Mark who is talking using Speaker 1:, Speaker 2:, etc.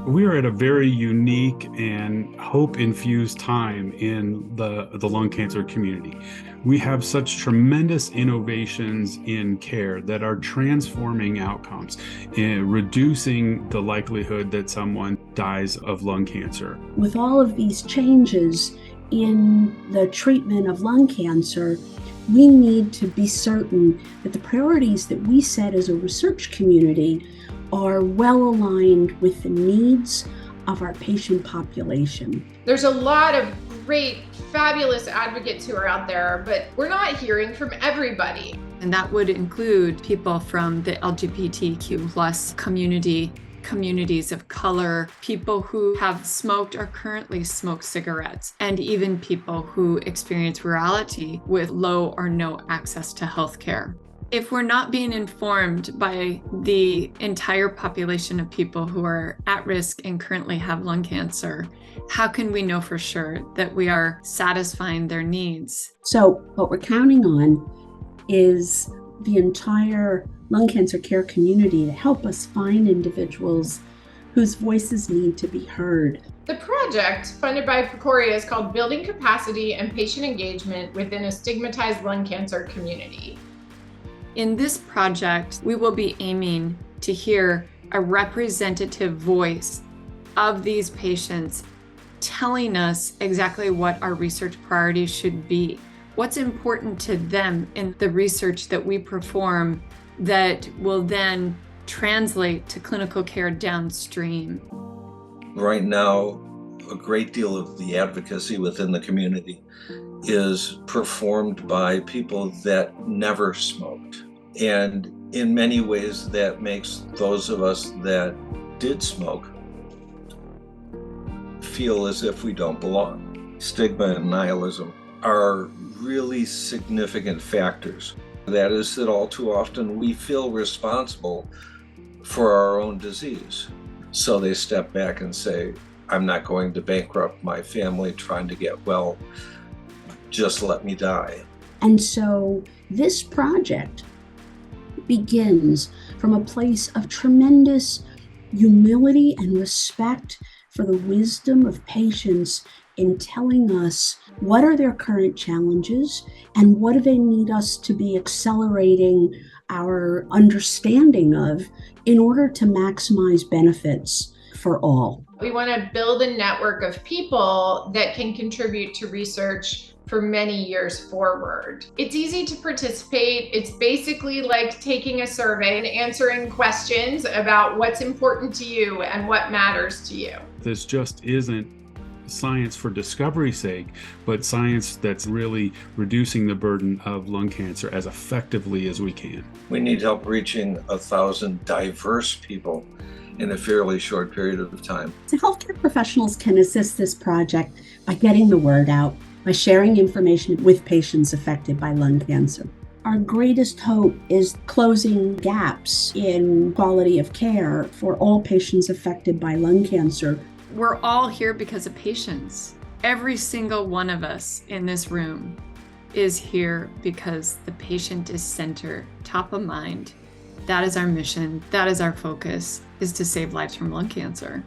Speaker 1: We are at a very unique and hope-infused time in the lung cancer community. We have such tremendous innovations in care that are transforming outcomes and reducing the likelihood that someone dies of lung cancer.
Speaker 2: With all of these changes in the treatment of lung cancer, we need to be certain that the priorities that we set as a research community are well aligned with the needs of our patient population.
Speaker 3: There's a lot of great, fabulous advocates who are out there, but we're not hearing from everybody.
Speaker 4: And that would include people from the LGBTQ plus community, communities of color, people who have smoked or currently smoke cigarettes, and even people who experience rurality with low or no access to healthcare. If we're not being informed by the entire population of people who are at risk and currently have lung cancer, how can we know for sure that we are satisfying their needs?
Speaker 2: So what we're counting on is the entire lung cancer care community to help us find individuals whose voices need to be heard.
Speaker 3: The project, funded by PCORI, is called Building Capacity and Patient Engagement Within a Stigmatized Lung Cancer Community.
Speaker 4: In this project, we will be aiming to hear a representative voice of these patients telling us exactly what our research priorities should be, what's important to them in the research that we perform that will then translate to clinical care downstream.
Speaker 5: Right now, a great deal of the advocacy within the community is performed by people that never smoked. And in many ways, that makes those of us that did smoke feel as if we don't belong. Stigma and nihilism are really significant factors. That is that all too often we feel responsible for our own disease. So they step back and say, I'm not going to bankrupt my family trying to get well. Just let me die.
Speaker 2: And so this project begins from a place of tremendous humility and respect for the wisdom of patients in telling us what are their current challenges and what do they need us to be accelerating our understanding of in order to maximize benefits for all.
Speaker 3: We want to build a network of people that can contribute to research for many years forward. It's easy to participate. It's basically like taking a survey and answering questions about what's important to you and what matters to you.
Speaker 1: This just isn't science for discovery's sake, but science that's really reducing the burden of lung cancer as effectively as we can.
Speaker 5: We need help reaching 1,000 diverse people in a fairly short period of time.
Speaker 2: So healthcare professionals can assist this project by getting the word out, by sharing information with patients affected by lung cancer. Our greatest hope is closing gaps in quality of care for all patients affected by lung cancer.
Speaker 4: We're all here because of patients. Every single one of us in this room is here because the patient is center, top of mind. That is our mission. That is our focus, is to save lives from lung cancer.